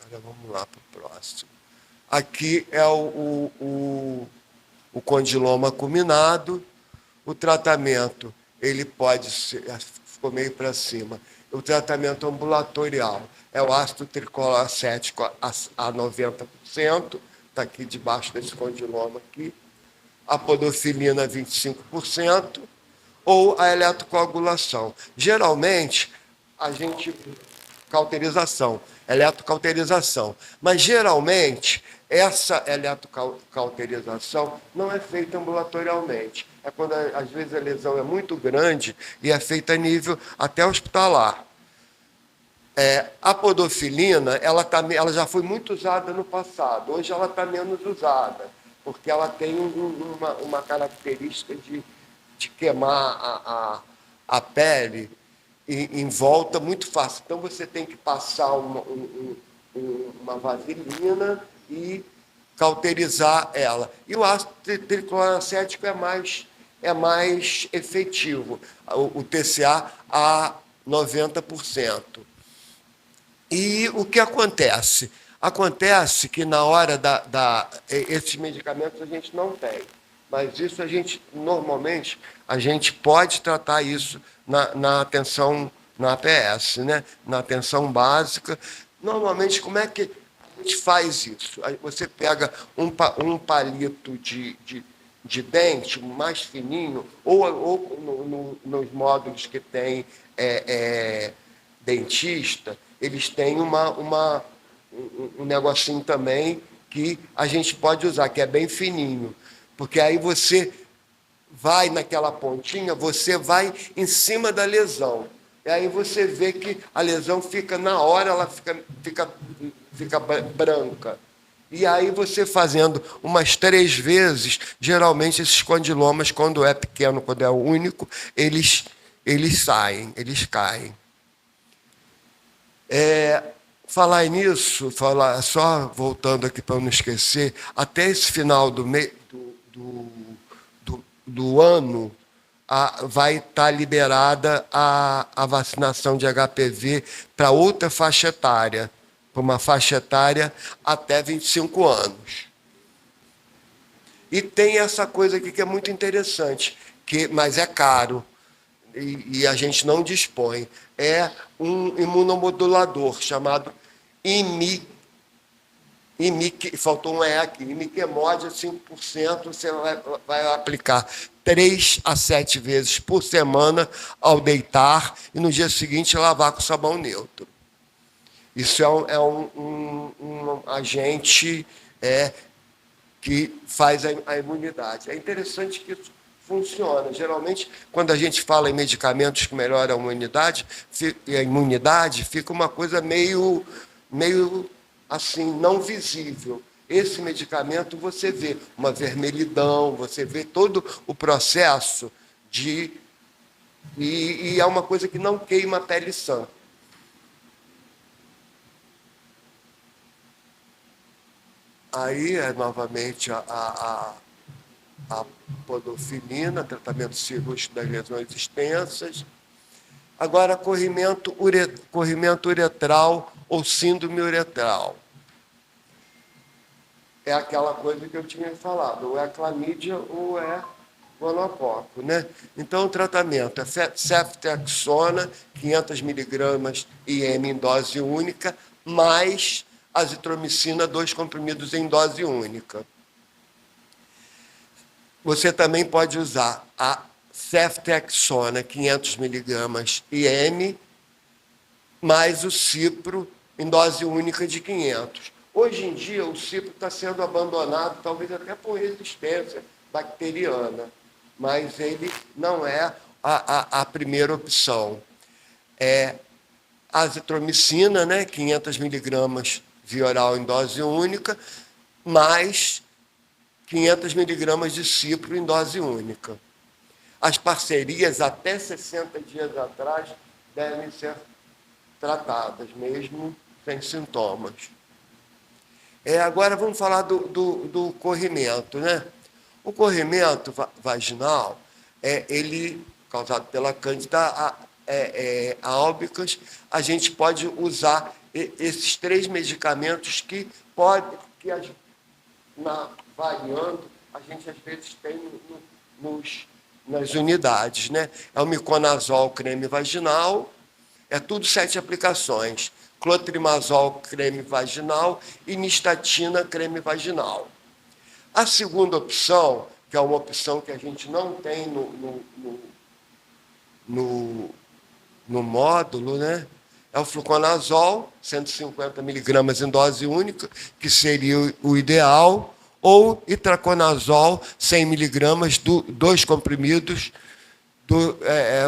Agora vamos lá para o próximo. Aqui é o condiloma acuminado. O tratamento, ele pode ser, ficou meio para cima, o tratamento ambulatorial é o ácido tricolacético a 90%, está aqui debaixo desse condiloma aqui, a podofilina 25%, ou a eletrocauterização. Geralmente, a gente... eletrocauterização. Mas, geralmente, essa eletrocauterização não é feita ambulatorialmente. É quando, às vezes, a lesão é muito grande e é feita a nível até hospitalar. A podofilina, ela já foi muito usada no passado. Hoje ela está menos usada, porque ela tem uma característica de queimar a pele em volta muito fácil. Então, você tem que passar uma vaselina e cauterizar ela. E o ácido tricloracético é mais efetivo, o TCA a 90%. E o que acontece? Acontece que na hora esses medicamentos a gente não tem, mas isso normalmente, a gente pode tratar isso na atenção, na APS, né? Na atenção básica. Normalmente, como é que a gente faz isso? Você pega um palito de dente mais fininho, ou nos módulos que tem dentista, eles têm um negocinho também que a gente pode usar, que é bem fininho, porque aí você vai naquela pontinha, você vai em cima da lesão, e aí você vê que a lesão fica, na hora, ela fica branca. E aí você fazendo umas 3 vezes, geralmente esses condilomas, quando é pequeno, quando é único, eles caem. Falar nisso, só voltando aqui para não esquecer, até esse final do ano, vai estar liberada a vacinação de HPV para outra faixa etária, para uma faixa etária até 25 anos. E tem essa coisa aqui que é muito interessante, mas é caro, e a gente não dispõe. É um imunomodulador chamado faltou um E aqui, imiquimod 5%, você vai aplicar 3 a 7 vezes por semana ao deitar e no dia seguinte lavar com sabão neutro. Isso é um agente que faz a imunidade. É interessante que isso funciona. Geralmente, quando a gente fala em medicamentos que melhoram a imunidade, fica uma coisa meio assim, não visível. Esse medicamento você vê uma vermelhidão, você vê todo o processo e é uma coisa que não queima a pele sã. Aí, novamente, a podofilina, tratamento cirúrgico das lesões extensas. Agora, corrimento uretral ou síndrome uretral. É aquela coisa que eu tinha falado, ou é clamídia ou é gonococo, né? Então, o tratamento é ceftriaxona, 500 mg IM em dose única, mais azitromicina, 2 comprimidos em dose única. Você também pode usar a ceftriaxona, 500 mg IM, mais o cipro em dose única de 500. Hoje em dia, o cipro está sendo abandonado, talvez até por resistência bacteriana, mas ele não é a primeira opção. É a azitromicina, né, 500 mg via oral em dose única, mais 500 mg de cipro em dose única. As parcerias, até 60 dias atrás, devem ser tratadas, mesmo sem sintomas. Agora vamos falar do corrimento, né? O corrimento vaginal, ele, causado pela Cândida albicans, a gente pode usar esses 3 medicamentos que variando, a gente às vezes tem nas unidades, né? É o miconazol creme vaginal, é tudo 7 aplicações. Clotrimazol creme vaginal e nistatina creme vaginal. A segunda opção, que é uma opção que a gente não tem no módulo, né? É o fluconazol, 150 mg em dose única, que seria o ideal, ou itraconazol, 100 mg, 2 comprimidos,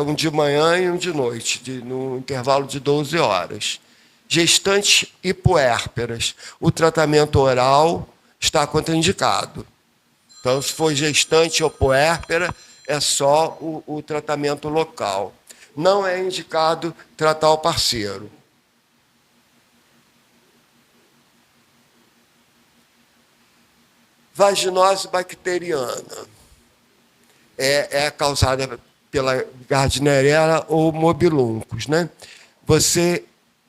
um de manhã e um de noite, no intervalo de 12 horas. Gestantes e puérperas, o tratamento oral está contraindicado. Então, se for gestante ou puérpera, é só o tratamento local. Não é indicado tratar o parceiro. Vaginose bacteriana é causada pela Gardnerella ou Mobiluncus, né? Você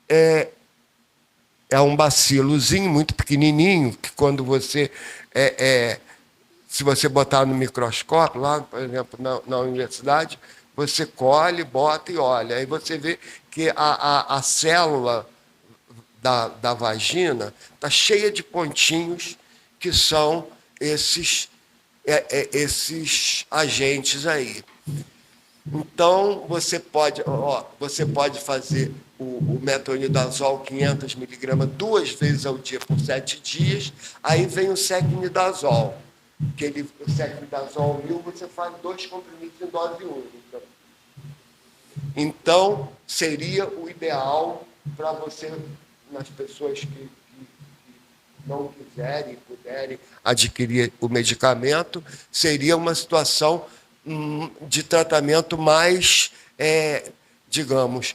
é um bacilozinho muito pequenininho, que quando você se você botar no microscópio, lá, por exemplo, na universidade, você colhe, bota e olha. Aí você vê que a célula da vagina está cheia de pontinhos que são esses agentes aí. Então, você pode fazer o metronidazol 500 mg 2 vezes ao dia por 7 dias. Aí vem o secnidazol. O secnidazol 1000, você faz 2 comprimidos em dose única. Então, seria o ideal para você, nas pessoas que não quiserem e puderem adquirir o medicamento, seria uma situação de tratamento mais, digamos,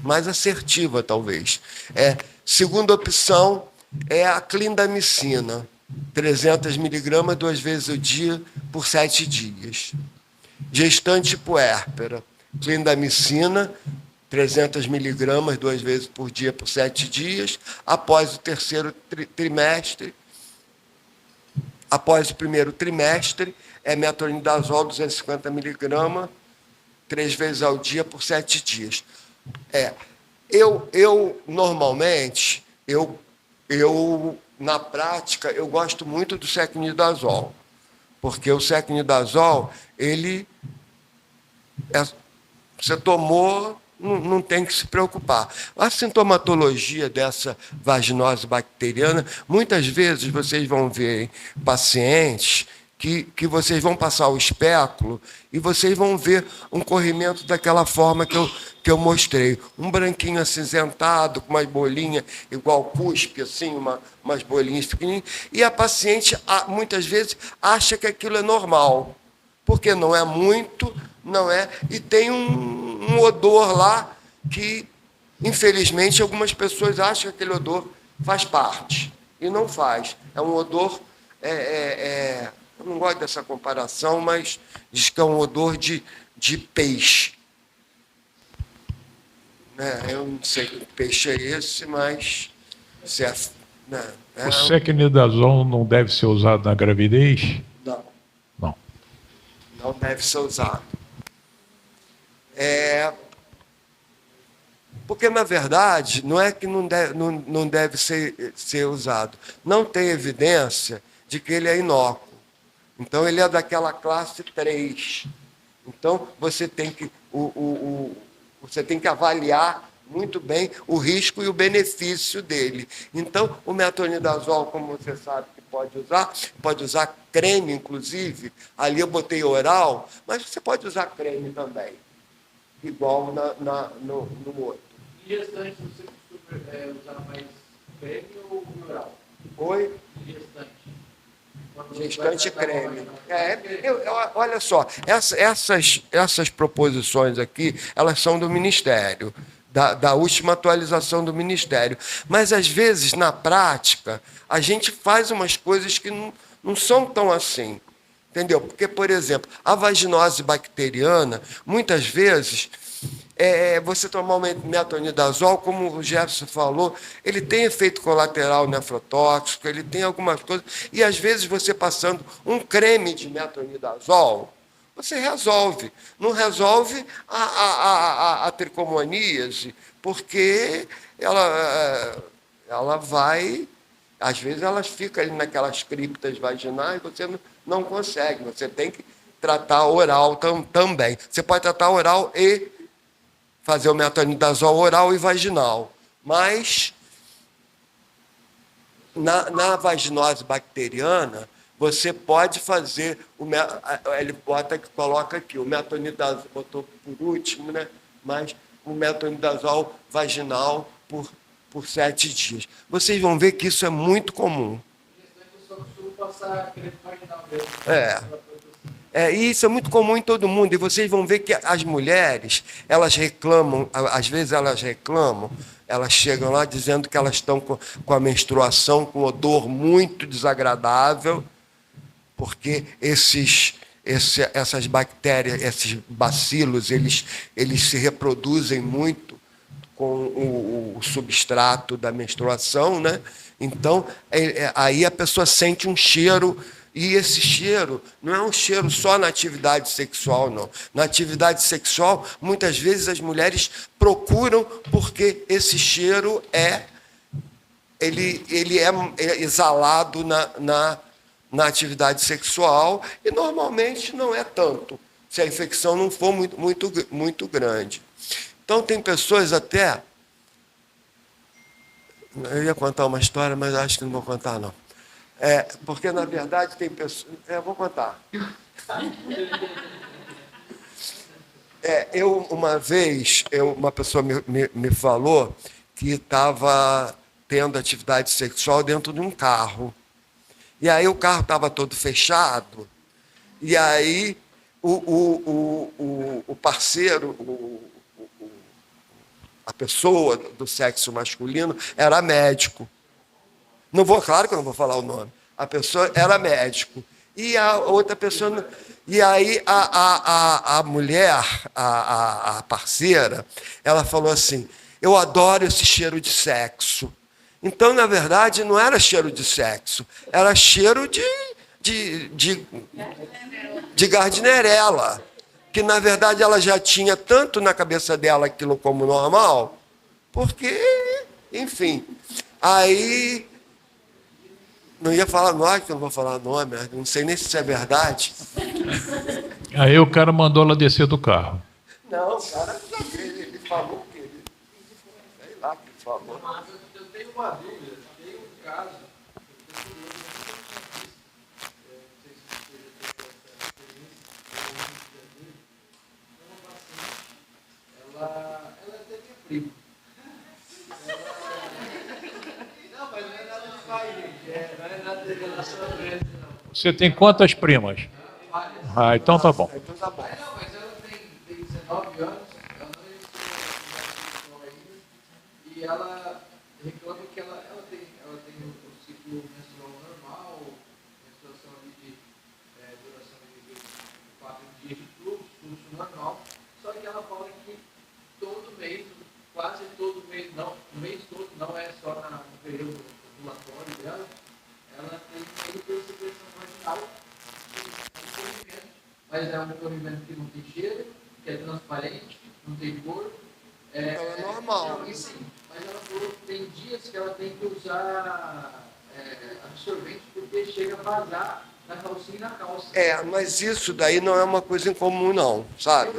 mais assertiva, talvez. Segunda opção é a clindamicina, 300 mg 2 vezes ao dia por 7 dias. Gestante puérpera, clindamicina, 300 miligramas 2 vezes por dia por 7 dias. Após o terceiro trimestre, após o primeiro trimestre, é metronidazol 250 miligramas 3 vezes ao dia por 7 dias. Normalmente, na prática, eu gosto muito do secnidazol, porque o secnidazol, você tomou, não tem que se preocupar. A sintomatologia dessa vaginose bacteriana, muitas vezes vocês vão ver pacientes que vocês vão passar o espéculo e vocês vão ver um corrimento daquela forma que eu mostrei. Um branquinho acinzentado, com umas bolinhas, igual cuspe, assim, umas bolinhas pequenininhas. E a paciente, muitas vezes, acha que aquilo é normal, porque não é muito, não é, e tem um odor lá que, infelizmente, algumas pessoas acham que aquele odor faz parte, e não faz. É um odor... eu não gosto dessa comparação, mas diz que é um odor de peixe. Eu não sei que peixe é esse, mas... O secnidazol não deve ser usado na gravidez? Não. Não. Não deve ser usado. Porque, na verdade, não é que não deve ser usado. Não tem evidência de que ele é inócuo. Então, ele é daquela classe 3. Então, você tem que avaliar muito bem o risco e o benefício dele. Então, o metronidazol, como você sabe que pode usar creme, inclusive. Ali eu botei oral, mas você pode usar creme também, igual no outro. E restante, você costuma usar mais creme ou oral? Oi? E restante? Gestante creme. Olha só, essas proposições aqui, elas são do Ministério, da última atualização do Ministério. Mas, às vezes, na prática, a gente faz umas coisas que não são tão assim. Entendeu? Porque, por exemplo, a vaginose bacteriana, muitas vezes... você tomar o metronidazol, como o Jefferson falou, ele tem efeito colateral nefrotóxico, ele tem algumas coisas, e às vezes você passando um creme de metronidazol, você resolve. Não resolve a tricomoníase, porque ela vai, às vezes elas ficam ali naquelas criptas vaginais, você não consegue, você tem que tratar oral também. Você pode tratar oral e fazer o metronidazol oral e vaginal. Mas, na vaginose bacteriana, você pode fazer, ele coloca aqui, o metronidazol, botou por último, né? Mas o metronidazol vaginal por 7 dias. Vocês vão ver que isso é muito comum. Eu só costumo passar creme vaginal mesmo. Isso é muito comum em todo mundo, e vocês vão ver que as mulheres, elas reclamam, às vezes elas chegam lá dizendo que elas estão com a menstruação com odor muito desagradável, porque essas bactérias, esses bacilos, eles se reproduzem muito com o substrato da menstruação, né? Então, aí a pessoa sente um cheiro. E esse cheiro não é um cheiro só na atividade sexual, não. Na atividade sexual, muitas vezes as mulheres procuram porque esse cheiro ele é exalado na atividade sexual e normalmente não é tanto, se a infecção não for muito grande. Então, tem pessoas até... Eu ia contar uma história, mas acho que não vou contar, não. Porque, na verdade, tem pessoas... vou contar. Uma vez, uma pessoa me falou que estava tendo atividade sexual dentro de um carro. E aí o carro estava todo fechado, e aí o parceiro, a pessoa do sexo masculino, era médico. Claro que eu não vou falar o nome. A pessoa era médico. E a outra pessoa E aí a mulher, a parceira, ela falou assim, eu adoro esse cheiro de sexo. Então, na verdade, não era cheiro de sexo, era cheiro de Gardnerella, que, na verdade, ela já tinha tanto na cabeça dela aquilo como normal, porque, enfim. Aí, não ia falar nome, que eu não vou falar nome, não sei nem se isso é verdade. Aí o cara mandou ela descer do carro. Não, o cara, ele falou que ele, sei lá o que ele falou. Eu tenho uma dúvida, tem um caso, eu não sei se você já teve essa experiência, uma paciente, ela é até minha prima. Não, mas não é nada de pai, gente, não é nada de relacionamento, não. Você tem quantas primas? Ah, então tá bom. Então tá bom. Não, mas ela tem 19 anos, ela não iniciou a ainda, e ela reclama que ela tem o ciclo menstrual normal, menstruação ali de duração de 4 dias de fluxo normal, só que ela fala que todo mês, quase todo mês, não, o mês todo, não é só no período ovulatório dela, ela tem meio secreção vaginal, mas é um corrimento que não tem cheiro, que é transparente, não tem cor. Então é normal. Sim, mas ela falou que tem dias que ela tem que usar absorvente porque chega a vazar na calcinha e na calça. Mas isso daí não é uma coisa incomum, não, sabe?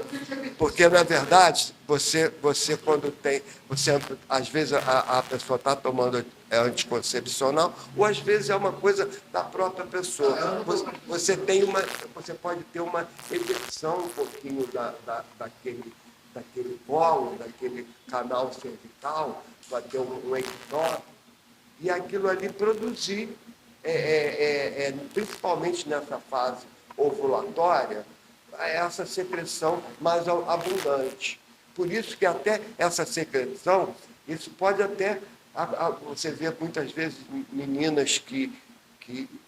Porque, na verdade, você quando tem... às vezes a pessoa está tomando anticoncepcional, ou às vezes é uma coisa da própria pessoa. Você pode ter uma ejeção um pouquinho daquele colo, daquele canal cervical, vai ter um ectópico, e aquilo ali produzir, principalmente nessa fase ovulatória, essa secreção mais abundante. Por isso que até essa secreção, isso pode até... Você vê muitas vezes meninas que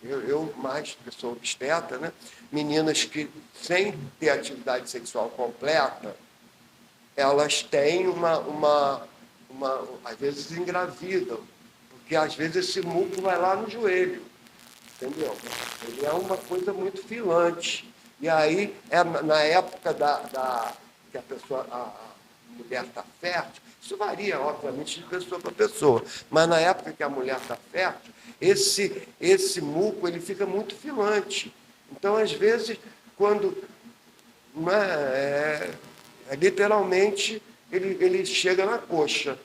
eu mais, que sou obstetra, né? Meninas que, sem ter atividade sexual completa, elas têm às vezes engravidam, porque às vezes esse muco vai lá no joelho, entendeu? Ele é uma coisa muito filante. E aí, na época que a mulher está fértil, isso varia, obviamente, de pessoa para pessoa, mas na época que a mulher está fértil, esse muco ele fica muito filante. Então, às vezes, quando... literalmente, ele chega na coxa,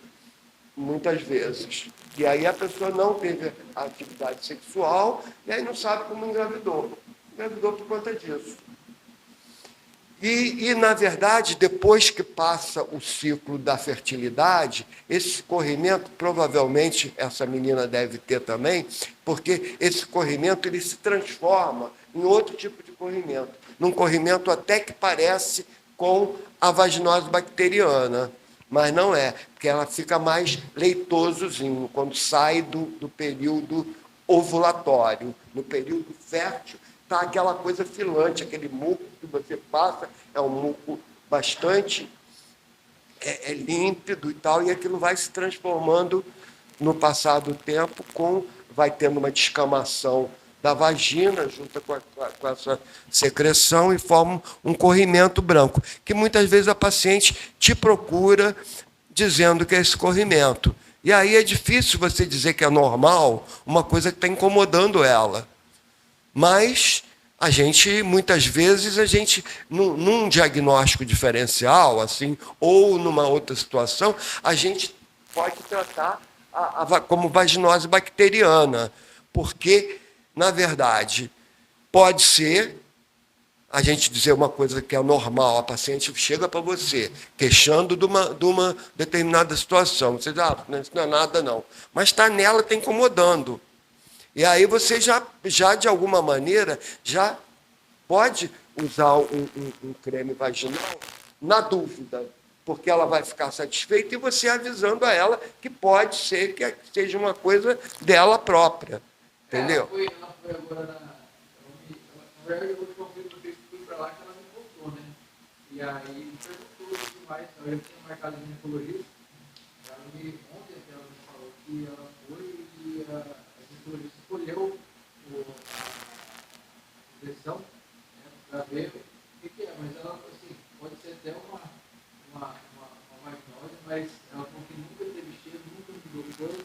muitas vezes. E aí a pessoa não teve atividade sexual e aí não sabe como engravidou. Engravidou por conta disso. E, na verdade, depois que passa o ciclo da fertilidade, esse corrimento, provavelmente, essa menina deve ter também, porque esse corrimento ele se transforma em outro tipo de corrimento, num corrimento até que parece com a vaginose bacteriana, mas não é, porque ela fica mais leitosozinho quando sai do período ovulatório. No período fértil, está aquela coisa filante, aquele muco que você passa, é um muco bastante límpido e tal, e aquilo vai se transformando no passar do tempo, vai tendo uma descamação da vagina, junto com essa secreção, e forma um corrimento branco, que muitas vezes a paciente te procura dizendo que é esse corrimento. E aí é difícil você dizer que é normal uma coisa que está incomodando ela. Mas muitas vezes, num diagnóstico diferencial, assim, ou numa outra situação, a gente pode tratar como vaginose bacteriana, porque, na verdade, pode ser a gente dizer uma coisa que é normal, a paciente chega para você, queixando de uma determinada situação. Você diz, isso não é nada, não. Mas está nela, está incomodando. E aí você já de alguma maneira, já pode usar um creme vaginal na dúvida, porque ela vai ficar satisfeita e você avisando a ela que pode ser que seja uma coisa dela própria. Entendeu? Ela foi agora na verdade, eu vou te convidar no Facebook E aí me perguntou demais, eu tinha marcado ginecologista, ontem ela me falou que ela foi e a ginecologista escolheu a impressão, né, para ver o que é, mas ela assim, pode ser até uma magnose, mas ela falou que nunca teve cheiro, nunca mudou o corpo.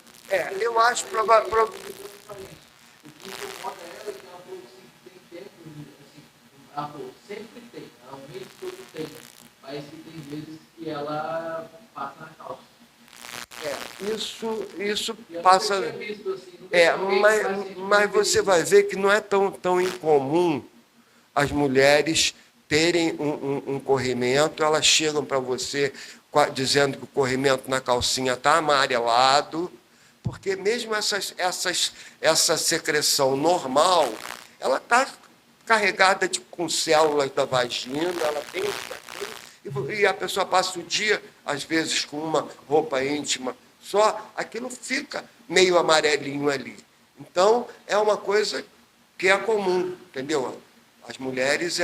Eu acho provável. O que incomoda ela é que ela falou assim, que tem tempo, assim, ela falou, sempre tem, ela o mês todo tem, mas que tem vezes que ela passa na calça. Isso passa. Visto, assim, mas você vai ver que não é tão incomum as mulheres terem um corrimento, elas chegam para você dizendo que o corrimento na calcinha está amarelado, porque mesmo essa secreção normal, ela está carregada com células da vagina, ela tem, e a pessoa passa o dia, às vezes, com uma roupa íntima só, aquilo fica meio amarelinho ali. Então, é uma coisa que é comum, entendeu? As mulheres,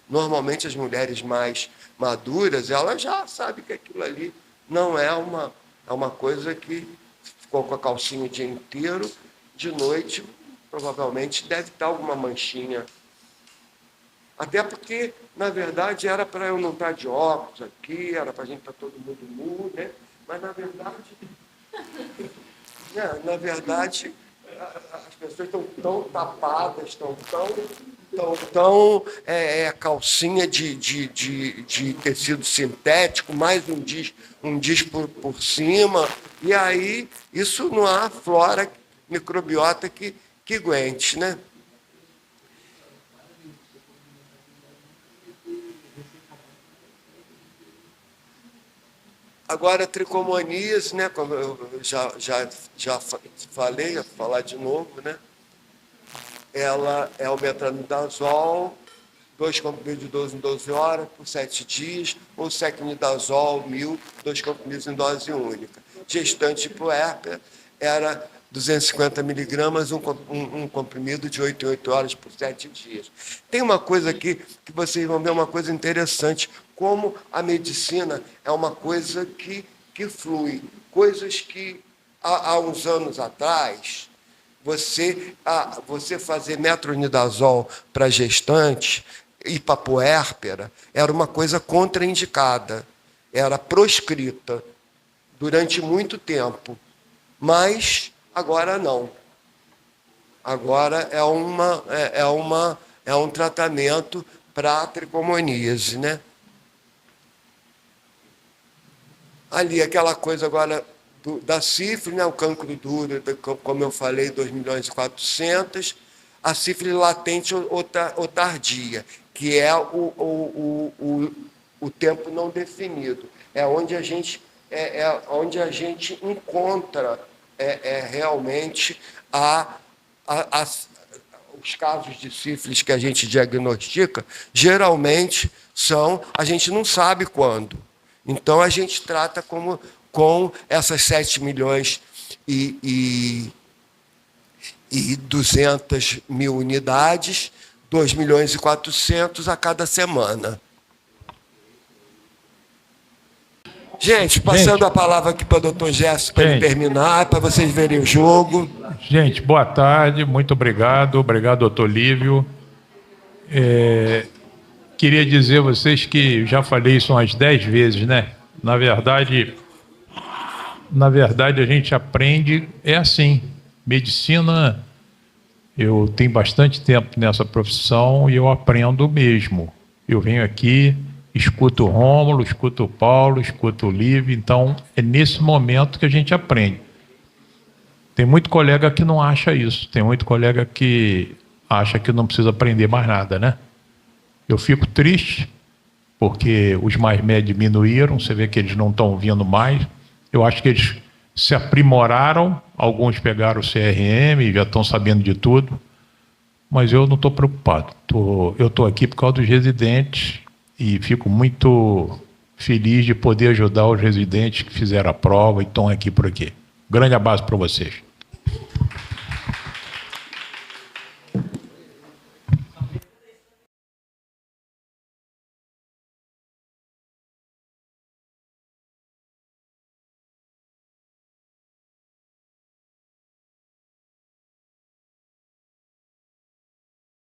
normalmente as mulheres mais maduras, elas já sabem que aquilo ali não é uma coisa que ficou com a calcinha o dia inteiro, de noite, provavelmente deve estar alguma manchinha. Até porque, na verdade, era para eu não estar de óculos aqui, era para a gente estar todo mundo nu, né? Mas, na verdade, as pessoas estão tão tapadas, estão tão calcinha de tecido sintético, mais um disco por cima, e aí isso não há flora microbiota que aguente, né? Agora, a tricomoníase, né, como eu já falei, vou falar de novo, né? Ela é o metronidazol, 2 comprimidos de 12 em 12 horas, por 7 dias, ou secnidazol, 1000, 2 comprimidos em dose única. Gestante puérpera era 250 miligramas, um comprimido de 8 em 8 horas por 7 dias. Tem uma coisa aqui que vocês vão ver, uma coisa interessante, como a medicina é uma coisa que flui. Coisas que, há uns anos atrás, você fazer metronidazol para gestante e para puérpera era uma coisa contraindicada, era proscrita durante muito tempo. Mas agora não. Agora é um tratamento para a tricomoníase, né? Ali, aquela coisa agora da sífilis, né? O cancro duro, como eu falei, 2.400.000, a sífilis latente ou tardia, que é o tempo não definido. É onde a gente encontra realmente os casos de sífilis que a gente diagnostica, geralmente a gente não sabe quando. Então, a gente trata com essas 7 milhões e 200.000 unidades, 2.400.000 a cada semana. Gente, passando a palavra aqui para o doutor Gerson, para ele terminar, para vocês verem o jogo. Gente, boa tarde, muito obrigado. Obrigado, doutor Lívio. Queria dizer a vocês que já falei isso umas 10 vezes, né? Na verdade, a gente aprende, assim, medicina, eu tenho bastante tempo nessa profissão e eu aprendo mesmo. Eu venho aqui, escuto o Rômulo, escuto o Paulo, escuto o Lívio, então é nesse momento que a gente aprende. Tem muito colega que não acha isso, tem muito colega que acha que não precisa aprender mais nada, né? Eu fico triste, porque os mais médios diminuíram, você vê que eles não estão vindo mais. Eu acho que eles se aprimoraram, alguns pegaram o CRM e já estão sabendo de tudo, mas eu não estou preocupado. Eu estou aqui por causa dos residentes e fico muito feliz de poder ajudar os residentes que fizeram a prova e estão aqui por aqui. Grande abraço para vocês.